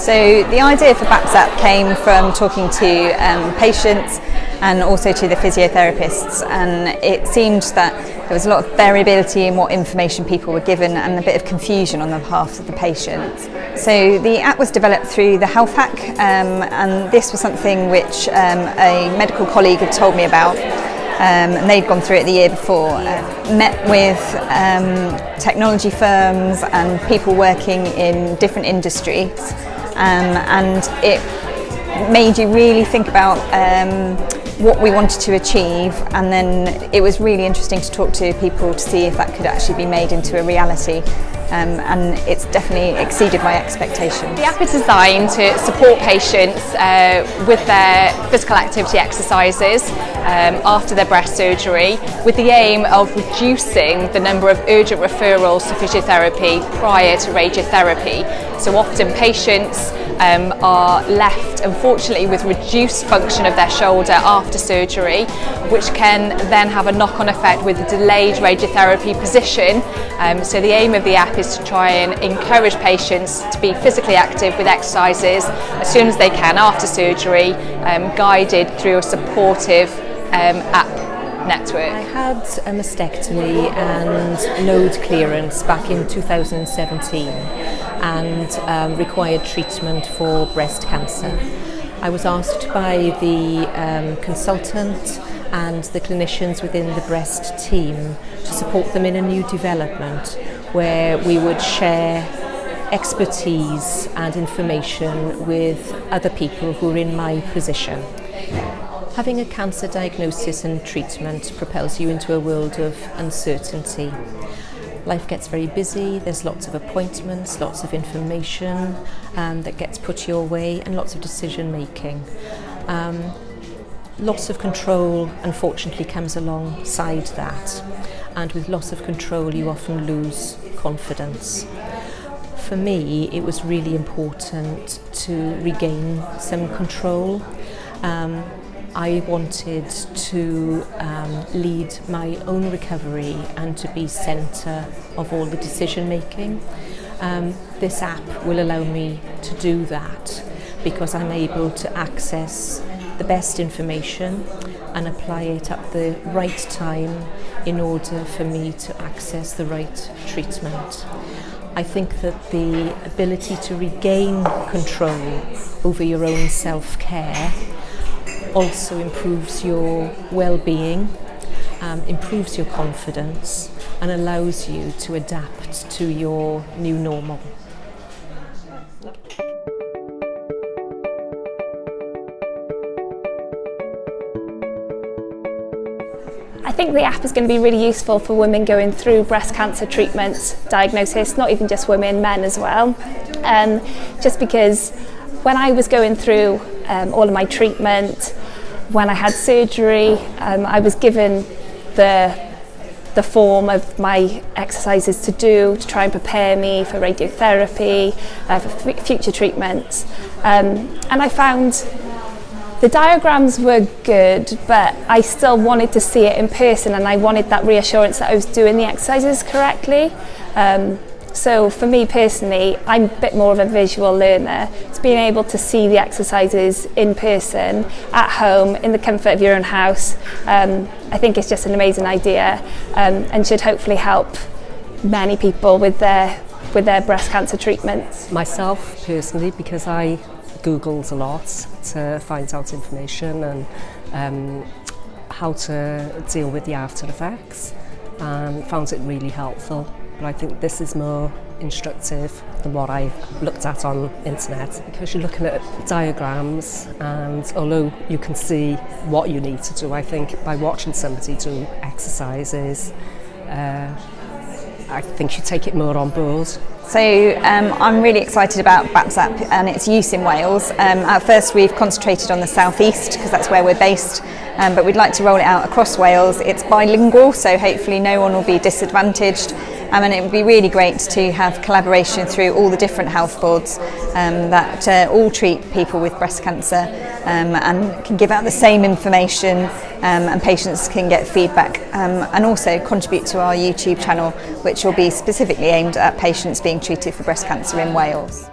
So the idea for BAPs App came from talking to patients and also to the physiotherapists, and it seemed that there was a lot of variability in what information people were given and a bit of confusion on the behalf of the patients. So the app was developed through the Health Hack, and this was something which a medical colleague had told me about, and they'd gone through it the year before. Met with technology firms and people working in different industries, and it made you really think about what we wanted to achieve, and then it was really interesting to talk to people to see if that could actually be made into a reality, and it's definitely exceeded my expectations. The app is designed to support patients with their physical activity exercises after their breast surgery, with the aim of reducing the number of urgent referrals to physiotherapy prior to radiotherapy. So often patients are left, unfortunately, with reduced function of their shoulder after surgery, which can then have a knock-on effect with a delayed radiotherapy position. So the aim of the app is to try and encourage patients to be physically active with exercises as soon as they can after surgery, guided through a supportive app network. I had a mastectomy and node clearance back in 2017 and required treatment for breast cancer. I was asked by the consultant and the clinicians within the breast team to support them in a new development where we would share expertise and information with other people who are in my position. Having a cancer diagnosis and treatment propels you into a world of uncertainty. Life gets very busy, there's lots of appointments, lots of information that gets put your way, and lots of decision making. Loss of control, unfortunately, comes alongside that, and with loss of control you often lose confidence. For me, it was really important to regain some control. I wanted to lead my own recovery and to be centre of all the decision making. This app will allow me to do that because I'm able to access the best information and apply it at the right time in order for me to access the right treatment. I think that the ability to regain control over your own self-care also improves your well-being, improves your confidence, and allows you to adapt to your new normal. I think the app is going to be really useful for women going through breast cancer treatment diagnosis, not even just women, men as well. Just because when I was going through all of my treatment, when I had surgery, I was given the form of my exercises to do to try and prepare me for radiotherapy, for future treatments. And I found the diagrams were good, but I still wanted to see it in person, and I wanted that reassurance that I was doing the exercises correctly. So for me personally, I'm a bit more of a visual learner. So being able to see the exercises in person, at home, in the comfort of your own house, I think it's just an amazing idea, and should hopefully help many people with their breast cancer treatments. Myself personally, because I Googled a lot to find out information and how to deal with the after effects, and found it really helpful. But I think this is more instructive than what I've looked at on internet, because you're looking at diagrams, and although you can see what you need to do, I think by watching somebody do exercises, I think you take it more on board. So I'm really excited about BAPs App and its use in Wales. At first we've concentrated on the southeast because that's where we're based, but we'd like to roll it out across Wales. It's bilingual, so hopefully no one will be disadvantaged, and it would be really great to have collaboration through all the different health boards that all treat people with breast cancer and can give out the same information, and patients can get feedback, and also contribute to our YouTube channel, which will be specifically aimed at patients being treated for breast cancer in Wales.